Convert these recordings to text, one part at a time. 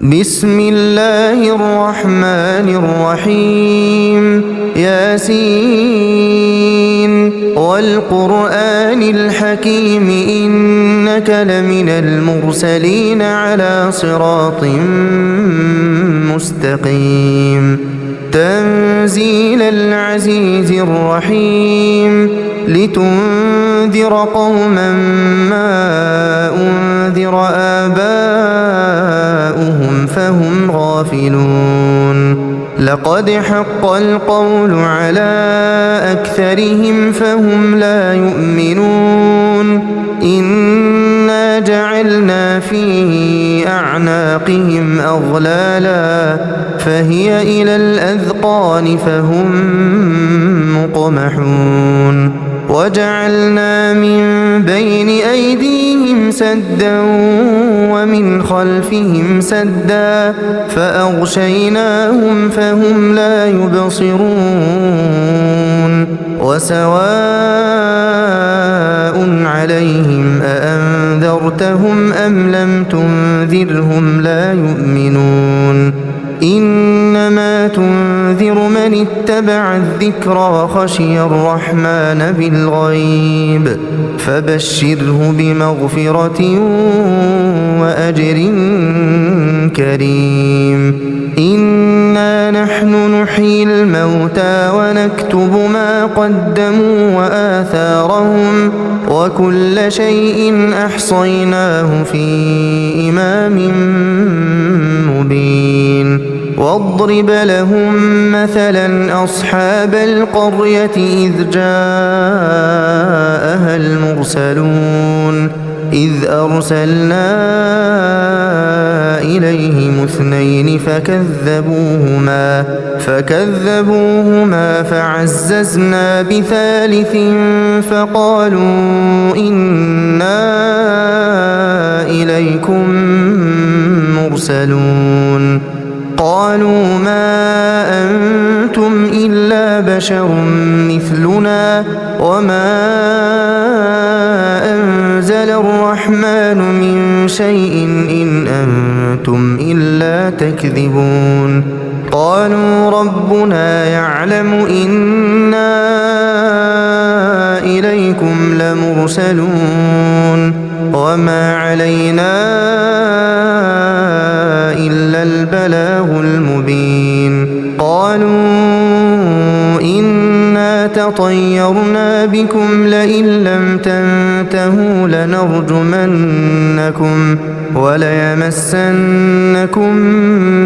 بسم الله الرحمن الرحيم ياسين والقرآن الحكيم إنك لمن المرسلين على صراط مستقيم تنزيل العزيز الرحيم لتنذر قوما ما أنذر آباؤهم فهم غافلون لقد حق القول على أكثرهم فهم لا يؤمنون إنا جعلنا في أعناقهم أغلالا فهي إلى الأذقان فهم مقمحون وجعلنا من بين أيديهم سدا ومن خلفهم سدا فأغشيناهم فهم لا يبصرون وسواء عليهم أأنذرتهم أم لم تنذرهم لا يؤمنون إنما تنذر من اتبع الذكر وخشي الرحمن بالغيب فبشره بمغفرة وأجر كريم إنا نحن نحيي الموتى ونكتب ما قدموا وآثارهم وكل شيء أحصيناه في إمام مبين واضرب لهم مثلا أصحاب القرية إذ جاءها المرسلون إذ أرسلنا إليهم اثنين فكذبوهما فعززنا بثالث فقالوا إنا إليكم مرسلون قالوا ما أنتم إلا بشر مثلنا وما أنزل الرحمن من شيء إن أنتم إلا تكذبون قالوا ربنا يعلم إنا إليكم لمرسلون وما علينا إلا البلاغ المبين قالوا إنا تطيرنا بكم لئن لم تنتهوا لنرجمنكم وليمسنكم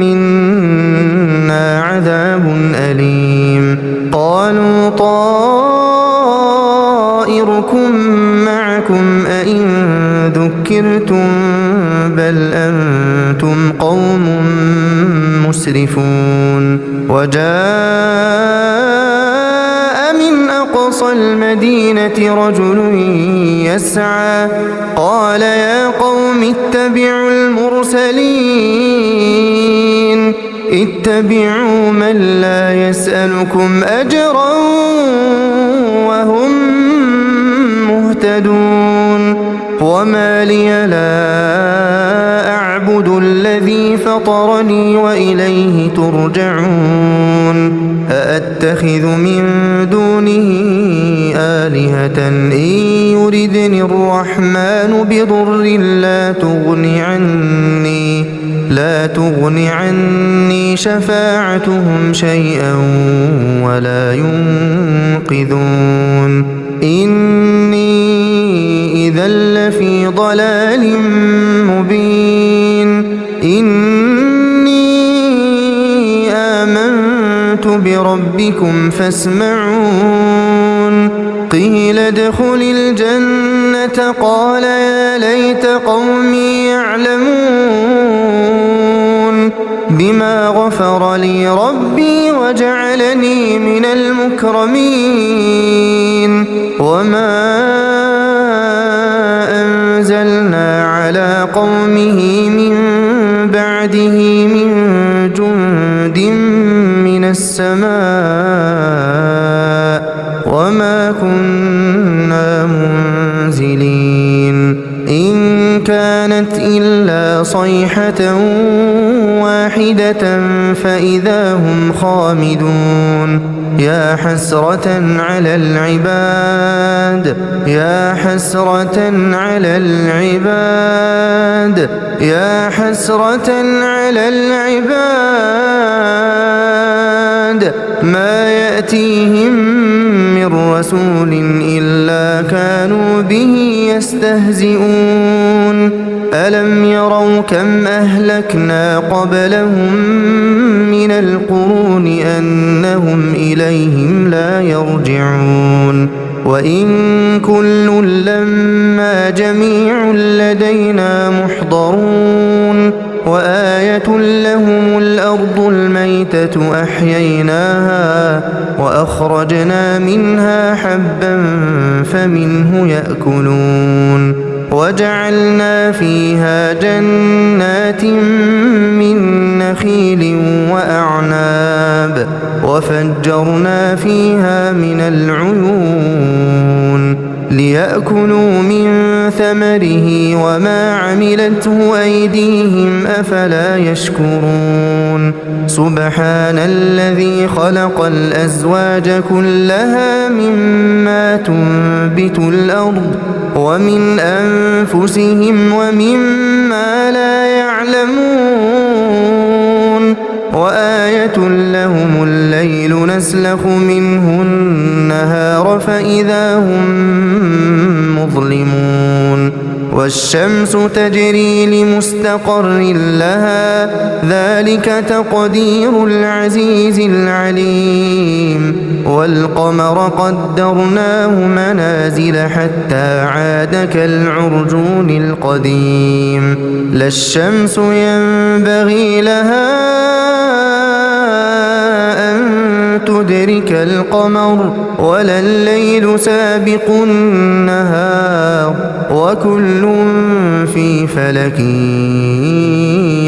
منا عذاب أليم قالوا طائركم معكم أئن ذكرتم بل أنتم قوم مسرفون وجاء من أقصى المدينة رجل يسعى قال يا قوم اتبعوا المرسلين اتبعوا من لا يسألكم أجرا وهم مهتدون وما لي لا أعبد الذي فطرني وإليه ترجعون أأتخذ من دونه آلهة إن يردني الرحمن بضر لا تغن عني شفاعتهم شيئا ولا ينقذون إني إذا لفي ضلال مبين إني آمنت بربكم فاسمعون قيل ادخل الجنة قال يا ليت قومي يعلمون بما غفر لي ربي وجعلني من المكرمين وما أنزلنا على قومه من بعده من جند من السماء وما كنا منزلين إن كان كانت إلا صيحة واحدة فإذا هم خامدون يا حسرة على العباد يا حسرة على العباد يا حسرة على العباد ما يأتيهم من رسول إلا كانوا به يستهزئون ألم يروا كم أهلكنا قبلهم من القرون أنهم إليهم لا يرجعون وإن كل لما جميع لدينا محضرون وآية لهم الأرض الميتة أحييناها وأخرجنا منها حبا فمنه يأكلون وجعلنا فيها جنات من نخيل وأعناب وفجرنا فيها من العيون ليأكلوا من ثمره وما عملته أيديهم أفلا يشكرون سبحان الذي خلق الأزواج كلها مما تنبت الأرض ومن أنفسهم ومما لا يعلمون وآية لهم الليل نسلخ منه النهار فإذا هم مظلمون والشمس تجري لمستقر لها ذلك تقدير العزيز العليم والقمر قدرناه منازل حتى عاد كالعرجون القديم لا الشمس ينبغي لها تدرك القمر ولا الليل سابق النهار وكل في فلك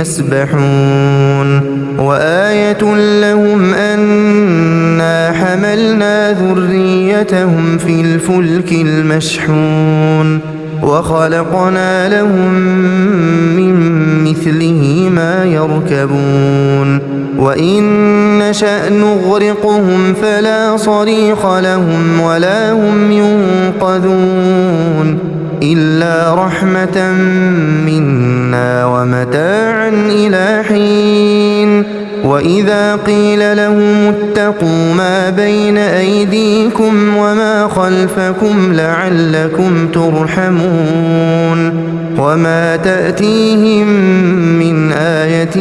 يسبحون وآية لهم أنا حملنا ذريتهم في الفلك المشحون وخلقنا لهم من مثله ما يركبون وإن نشأ نغرقهم فلا صريخ لهم ولا هم ينقذون إلا رحمة منا ومتاعا إلى حين وإذا قيل لهم اتقوا ما بين أيديكم وما خلفكم لعلكم ترحمون وما تأتيهم من آية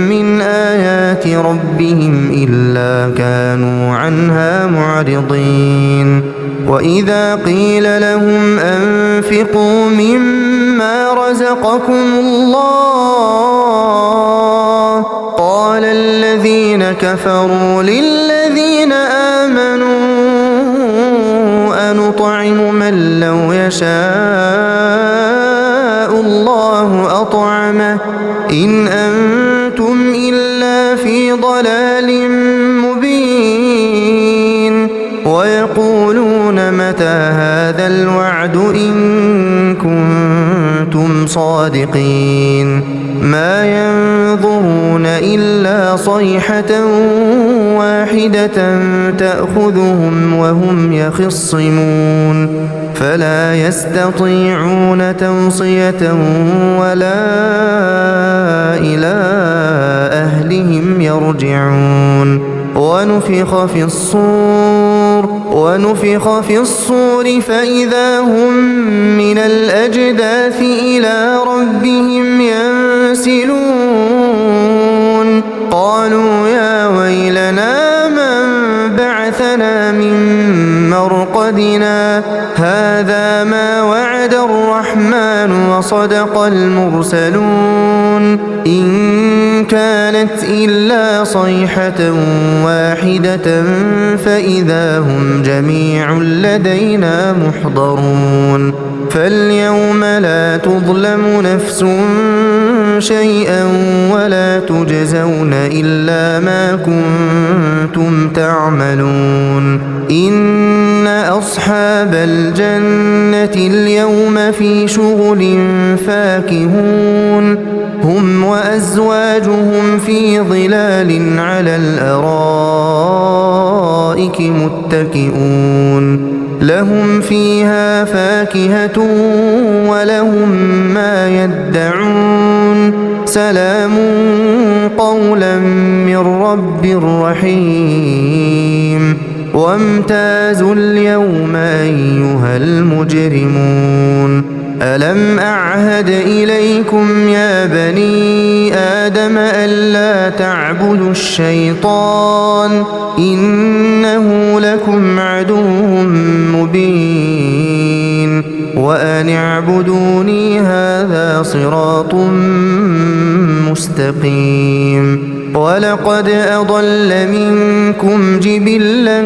من آيات ربهم إلا كانوا عنها معرضين وإذا قيل لهم أنفقوا مما رزقكم الله قال الذين كفروا للذين آمنوا أنطعم من لو يشاء الله أطعمه إن أنتم إلا في ضلال مبين ويقولون متى هذا الوعد إن كنتم صادقين ما ينظرون إلا صيحة واحدة تأخذهم وهم يخصمون فلا يستطيعون توصية ولا إلى أهلهم يرجعون ونفخ في الصور فإذا هم من الأجداث إلى ربهم ينسلون قالوا يا ويلنا من بعثنا من مرقدنا هذا ما وعد الرحمن وصدق المرسلون إن كانت إلا صيحة واحدة فإذا هم جميع لدينا محضرون فاليوم لا تظلم نفس شيئا ولا تجزون إلا ما كنتم تعملون إن أصحاب الجنة اليوم في شغل فاكهون هم وأزواجهم في ظلال على الأرائك متكئون لهم فيها فاكهة ولهم ما يدعون سلام قولا من رب رحيم وامتازوا اليوم أيها المجرمون ألم أعهد إليكم يا بني آدم ألا تعبدوا الشيطان إنه لكم عدو مبين وأن اعبدوني هذا صراط مستقيم ولقد أضل منكم جبلا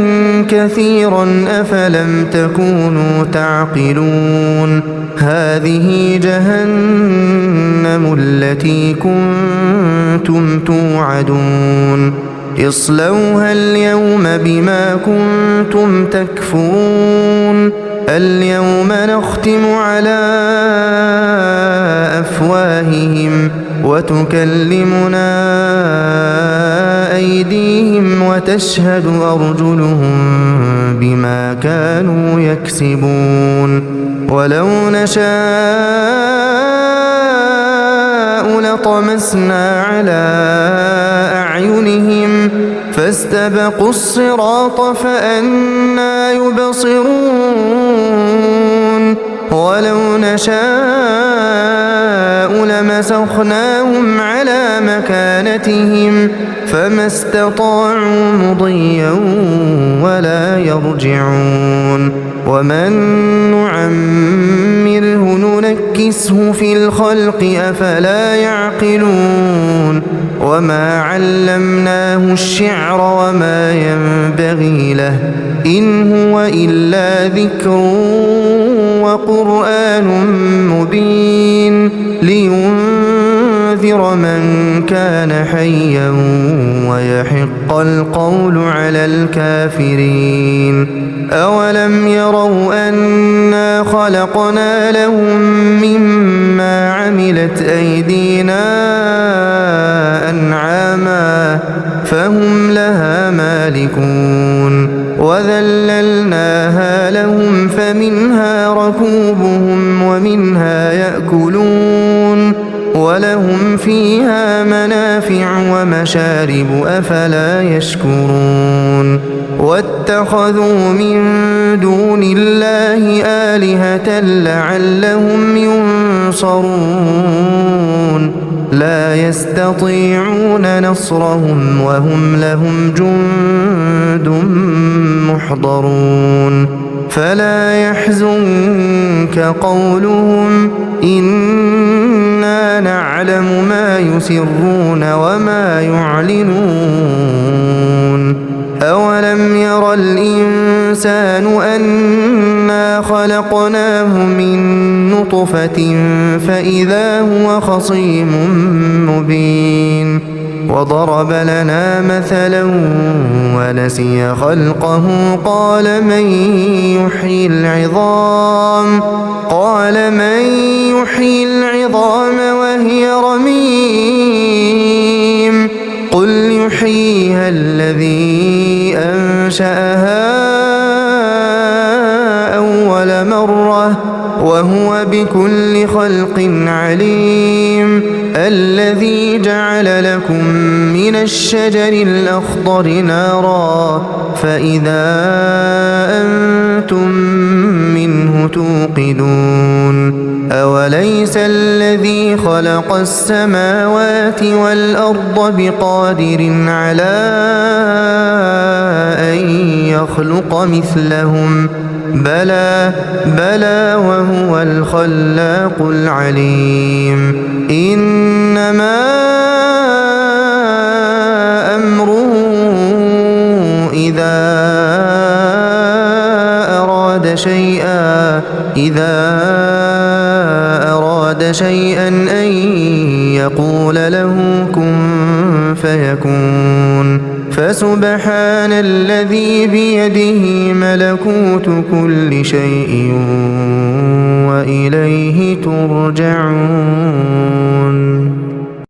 كثيرا أفلم تكونوا تعقلون هذه جهنم التي كنتم توعدون اصلوها اليوم بما كنتم تكفرون اليوم نختم على أفواههم وتكلمنا أيديهم وتشهد أرجلهم بما كانوا يكسبون ولو نشاء لطمسنا على أعينهم فاستبقوا الصراط فأنى يبصرون ولو نشاء لمسخناهم على مكانتهم فما استطاعوا مضيا ولا يرجعون ومن نعمره ننكسه في الخلق أفلا يعقلون وما علمناه الشعر وما ينبغي له إن هو إلا ذكر وقرآن مبين لينذر من كان حيا ويحق القول على الكافرين أولم يروا أنا خلقنا لهم مما عملت أيدينا أنعاما فهم لها مالكون وذللناها لهم فمنها ركوبهم ومنها يأكلون ولهم فيها منافع ومشارب أفلا يشكرون واتخذوا من دون الله آلهة لعلهم ينصرون لا يستطيعون نصرهم وهم لهم جند محضرون فلا يحزنك قولهم إنا نعلم ما يسرون وما يعلنون أولم ير الإنسان أنا خلقناه من نطفة فإذا هو خصيم مبين وضرب لنا مثلا ونسي خلقه قال من يحيي العظام وهي رميم قل يحييها الذي أنشأها أول مرة وهو بكل خلق عليم الذي جعل لكم من الشجر الأخضر نارا فإذا أنتم منه توقدون أوليس الذي خلق السماوات والأرض بقادر على أن يخلق مثلهم بلى وهو الخلاق العليم إنما أمره إذا أراد شيئا أن يقول يقول له كن فيكون فسبحان الذي بيده ملكوت كل شيء وإليه ترجعون